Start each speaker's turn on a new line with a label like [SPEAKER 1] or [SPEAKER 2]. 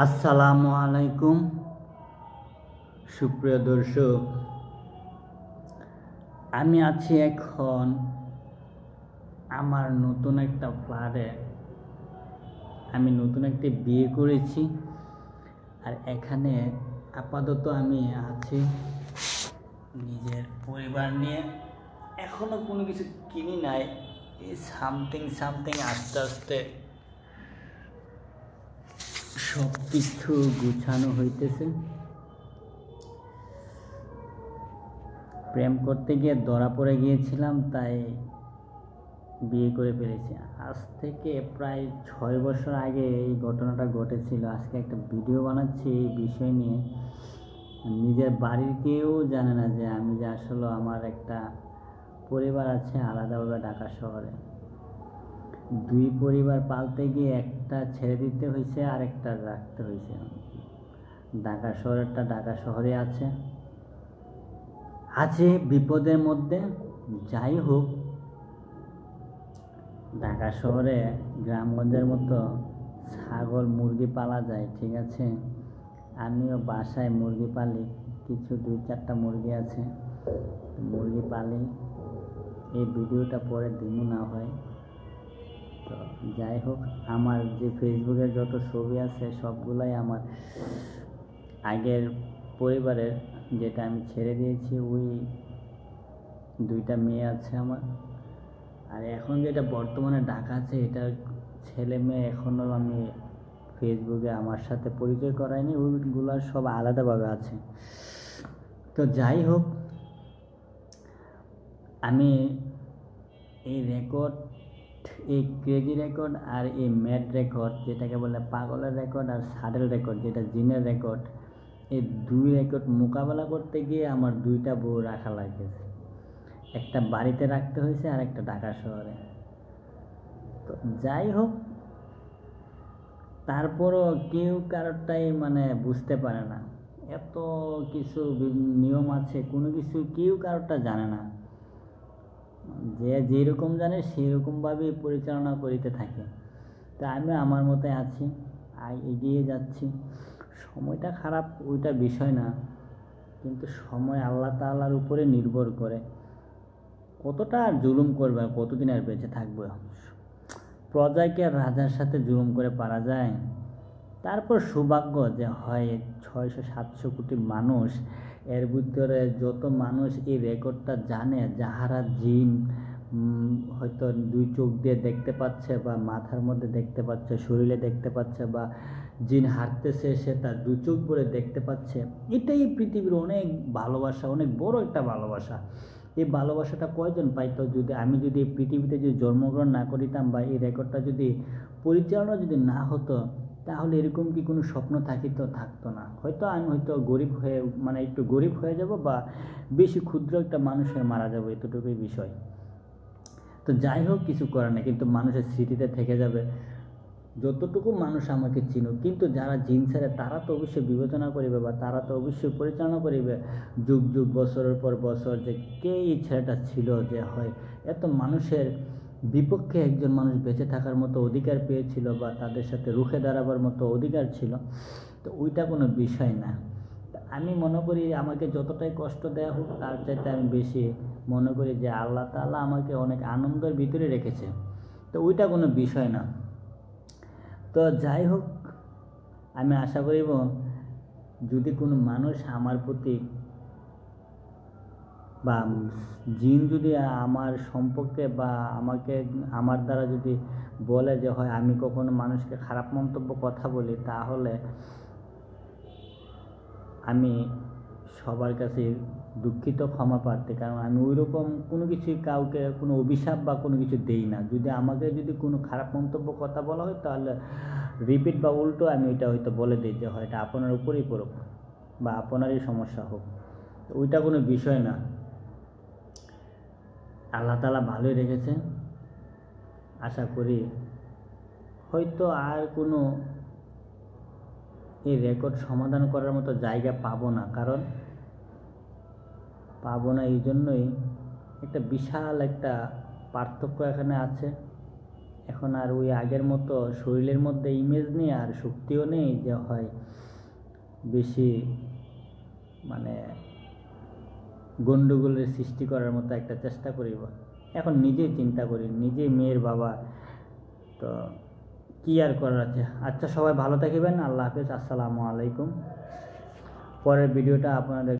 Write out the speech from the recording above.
[SPEAKER 1] আসসালামু আলাইকুম সুপ্রিয় দর্শক, আমি আছি এখন আমার নতুন একটা ফ্ল্যাটে। আমি নতুন একটি বিয়ে করেছি, আর এখানে আপাতত আমি আছি নিজের পরিবার নিয়ে। এখনো কোনো কিছু কিনি নাই, এই সামথিং আস্তে আস্তে সব কিছু গুছানো হইতেছে। প্রেম করতে গিয়ে ধরা পড়ে গিয়েছিলাম, তাই বিয়ে করে ফেলেছি। আজ থেকে প্রায় 6 বছর আগে এই ঘটনাটা ঘটেছিল। আজকে একটা ভিডিও বানাচ্ছি এই বিষয় নিয়ে। নিজের বাড়ির কেউ জানে না যে আমি যে আসলে আমার একটা পরিবার আছে আলাদাভাবে ঢাকা শহরে। 2 পরিবার পালতে গিয়ে একটা ছেড়ে দিতে হয়েছে আর একটা রাখতে হয়েছে। ঢাকা শহরেরটা ঢাকা শহরে আছে বিপদের মধ্যে। যাই হোক, ঢাকা শহরে গ্রামগঞ্জের মতো ছাগল মুরগি পালা যায়, ঠিক আছে। আমিও বাসায় মুরগি পালি, কিছু 2-4টা মুরগি আছে, মুরগি পালি। এই ভিডিওটা পরে দিনও না হয়। তো যাই হোক, আমার যে ফেসবুকের যত ছবি আছে সবগুলাই আমার আগের পরিবারের, যেটা আমি ছেড়ে দিয়েছি। ওই 2টা মেয়ে আছে আমার। আর এখন যেটা বর্তমানে ঢাকা আছে, এটা ছেলে মেয়ে এখনও আমি ফেসবুকে আমার সাথে পরিচয় করাইনি, ওইগুলো সব আলাদাভাবে আছে। তো যাই হোক, আমি এই রেকর্ড, এই ক্রেজি রেকর্ড আর এই ম্যাড রেকর্ড, যেটাকে বলে পাগলের রেকর্ড, আর সাডেল রেকর্ড যেটা জিনের রেকর্ড, এই 2 রেকর্ড মোকাবেলা করতে গিয়ে আমার 2টা বউ রাখা লাগেছে। একটা বাড়িতে রাখতে হয়েছে আর একটা ঢাকা শহরে। তো যাই হোক, তারপরও কেউ কারোরটাই বুঝতে পারে না। এত কিছু নিয়ম আছে, কোনো কিছু কেউ কারোরটা জানে না। যে যেরকম জানে সেরকমভাবেই পরিচালনা করিতে থাকে। তা আমি আমার মতে আছি, এগিয়ে যাচ্ছি। সময়টা খারাপ ওইটা বিষয় না, কিন্তু সময় আল্লাহ তাআলার উপরে নির্ভর করে। কতটা আর জুলুম করবে, কতদিন আর বেঁচে থাকবে। প্রজাকে আর রাজার সাথে জুলুম করে পারা যায়? তারপর সৌভাগ্য যে হয় 600-700 কোটি মানুষ, এর ভিতরে যত মানুষ এই রেকর্ডটা জানে, যাহারা জিন হয়তো 2 চোখ দিয়ে দেখতে পাচ্ছে, বা মাথার মধ্যে দেখতে পাচ্ছে, শরীরে দেখতে পাচ্ছে, বা জিন হাঁটতেছে সে তার 2 চোখ ভরে দেখতে পাচ্ছে। এটাই পৃথিবীর অনেক ভালোবাসা, অনেক বড় একটা ভালোবাসা। এই ভালোবাসাটা কয়জন পাইতো? আমি যদি এই পৃথিবীতে যদি জন্মগ্রহণ না করিতাম, বা এই রেকর্ডটা যদি পরিচালনা যদি না হতো, তাহলে এরকম কি কোনো স্বপ্ন থাকতো না। হয়তো আমি গরিব হয়ে একটু গরিব হয়ে যাব, বা বেশি ক্ষুদ্র একটা মানুষ হয়ে মারা যাবো, এতটুকুই বিষয়। তো যাই হোক, কিছু করার নেই, কিন্তু মানুষের স্মৃতিতে থেকে যাবে। যতটুকু মানুষ আমাকে চিনুক, কিন্তু যারা জিন ছেড়ে তারা তো অবশ্যই বিবেচনা করিবে, বা তারা তো অবশ্যই পরিচালনা করিবে যুগ যুগ বছরের পর বছর, যে কে এই ছেলেটা ছিল, যে হয় এত মানুষের বিপক্ষে একজন মানুষ বেঁচে থাকার মতো অধিকার পেয়েছিল, বা তাদের সাথে রুখে দাঁড়াবার মতো অধিকার ছিল। তো ওইটা কোনো বিষয় না। আমি মনে করি আমাকে যতটাই কষ্ট দেওয়া হোক, তার চাইতে আমি বেশি মনে করি যে আল্লাহ তাআলা আমাকে অনেক আনন্দের ভিতরে রেখেছে। তো ওইটা কোনো বিষয় না। তো যাই হোক, আমি আশা করিব যদি কোনো মানুষ আমার প্রতি, বা জিন যদি আমার সম্পর্কে বা আমার দ্বারা যদি বলে যে হয় আমি কখনো মানুষকে খারাপ মন্তব্য কথা বলি, তাহলে আমি সবার কাছে দুঃখিত, ক্ষমা প্রার্থী। কারণ আমি ওইরকম কোনো কিছুই কাউকে কোনো অভিশাপ বা কোনো কিছু দেই না। যদি আমাকে কোনো খারাপ মন্তব্য কথা বলা হয়, তাহলে রিপিট বা উল্টো আমি ওইটা হয়তো বলে দিই যে হয় এটা আপনার উপরেই পড়ুক, বা আপনারই সমস্যা হোক। ওইটা কোনো বিষয় না। আল্লাহ তাআলা ভালোই রেখেছে। আশা করি হয়তো আর কোনো এই রেকর্ড সমাধান করার মতো জায়গা পাবো না। কারণ পাবো না এই জন্যই, একটা বিশাল একটা পার্থক্য এখানে আছে। এখন আর ওই আগের মতো শরীরের মধ্যে ইমেজ নেই আর শক্তিও নেই যে হয় বেশি মানে গন্ডগোলের সৃষ্টি করার মতো একটা চেষ্টা করিব। এখন নিজেই চিন্তা করি, নিজেই মেয়ের বাবা, তো কি আর করার আছে। আচ্ছা, সবাই ভালো থাকিবেন। আল্লাহ হাফেজ, আসসালামু আলাইকুম। পরের ভিডিওটা আপনাদের